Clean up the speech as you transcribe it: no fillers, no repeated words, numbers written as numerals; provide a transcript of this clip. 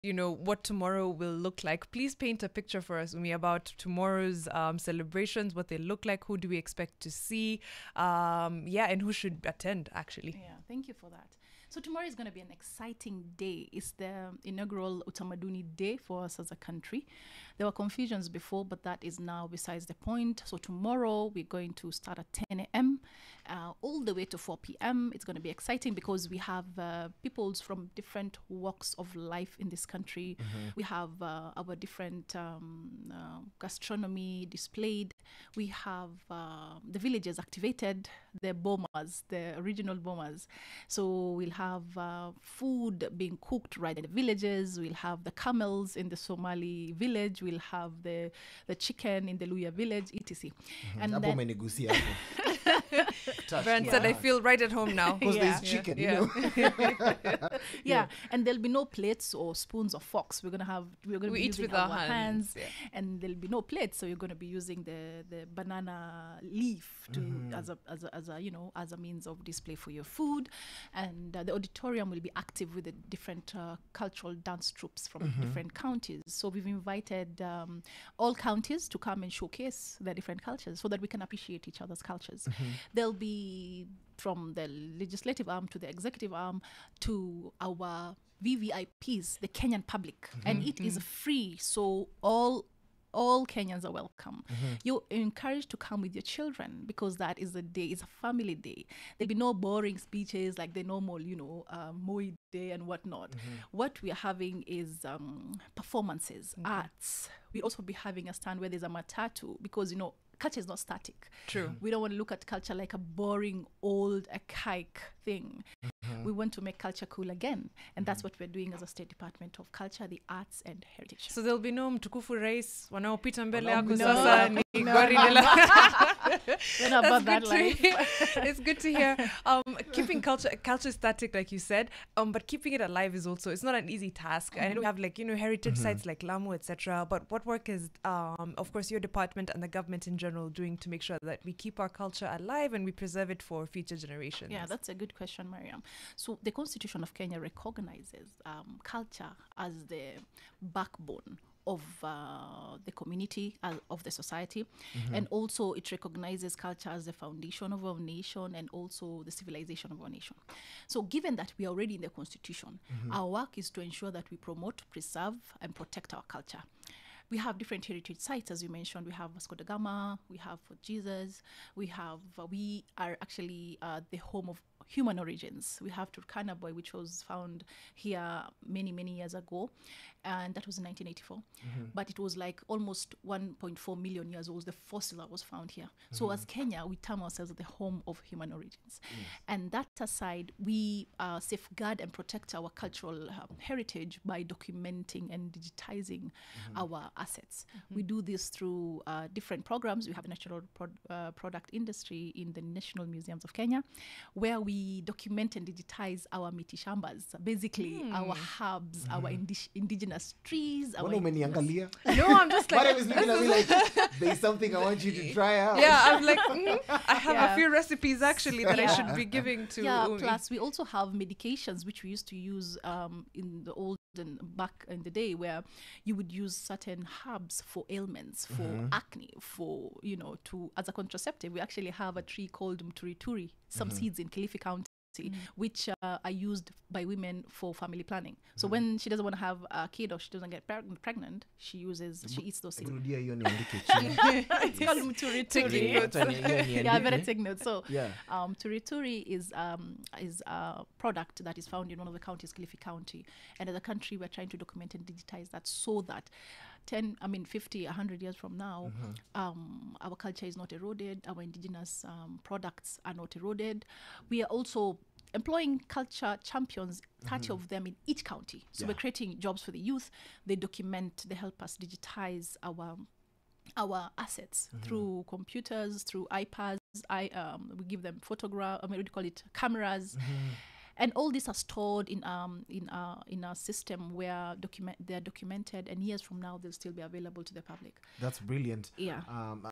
what tomorrow will look like. Please paint a picture for us, Umi, about tomorrow's celebrations, what they look like, who do we expect to see, and who should attend, actually. Yeah, thank you for that. So tomorrow is going to be an exciting day. It's the inaugural Utamaduni Day for us as a country. There were confusions before, but that is now besides the point. So tomorrow we're going to start at 10 a.m. All the way to 4 p.m. It's going to be exciting because we have peoples from different walks of life in this country. We have our different gastronomy displayed. We have the villages activated, the bomas, the original bomas. So we'll have food being cooked right in the villages. We'll have the camels in the Somali village. We'll have the chicken in the Luya village, etc. And then Brent said, I feel right at home now. Because there's chicken, Yeah, and there'll be no plates or spoons or forks. We're gonna be eat using with our our hands. and there'll be no plates. So you're gonna be using the banana leaf to as a means of display for your food. And the auditorium will be active with the different cultural dance troupes from different counties. So we've invited all counties to come and showcase their different cultures so that we can appreciate each other's cultures. There'll be from the legislative arm to the executive arm to our VVIPs, the Kenyan public, and it is free. So all Kenyans are welcome. You're encouraged to come with your children because that is a day, it's a family day. There'll be no boring speeches like the normal, Moi Day and whatnot. What we are having is performances, arts. We'll also be having a stand where there's a matatu because, culture is not static. True. We don't want to look at culture like a boring, old, archaic thing. We want to make culture cool again. And that's what we're doing as a State Department of Culture, the Arts and Heritage. So there'll be no mtukufu rais wanaopita mbele yako No. sasa ni gari nila. We're not about that life. It's good to hear. Keeping culture static, like you said, but keeping it alive is also, it's not an easy task. I know we have heritage sites like Lamu, etc. But what work is, of course, your department and the government in general doing to make sure that we keep our culture alive and we preserve it for future generations? Yeah, that's a good question, Mariam. So the Constitution of Kenya recognizes culture as the backbone of the community, of the society, and also it recognizes culture as the foundation of our nation and also the civilization of our nation. So given that we are already in the Constitution, our work is to ensure that we promote, preserve, and protect our culture. We have different heritage sites, as you mentioned. We have Vasco da Gama, we have Fort Jesus, we are actually the home of human origins. We have Turkana Boy, which was found here many, many years ago, and that was in 1984. But it was like almost 1.4 million years old, the fossil that was found here. So as Kenya, we term ourselves the home of human origins. And that aside, we safeguard and protect our cultural heritage by documenting and digitizing our assets. We do this through different programs. We have a natural product industry in the National Museums of Kenya, where we document and digitize our mitishambas, basically our herbs, our indigenous trees. No, I'm just like, Mariam is looking at me like, there's something I want you to try out. Yeah, I'm like, I have a few recipes actually that I should be giving to Umi. Plus we also have medications which we used to use in the old and back in the day, where you would use certain herbs for ailments, for acne, for as a contraceptive. We actually have a tree called mturituri, some seeds in Kilifi County, which are used by women for family planning. So when she doesn't want to have a kid or she doesn't get pregnant, she eats those seeds. It's called mturituri. Yeah, I better take notes. So mturituri is a product that is found in one of the counties, Kilifi County, and as a country we're trying to document and digitize that so that 50, 100 years from now, our culture is not eroded, our indigenous products are not eroded. We are also employing culture champions, 30 of them in each county. So we're creating jobs for the youth. They document, they help us digitize our assets through computers, through iPads. We give them cameras. And all these are stored in our system where they're documented, and years from now they'll still be available to the public. That's brilliant. Yeah.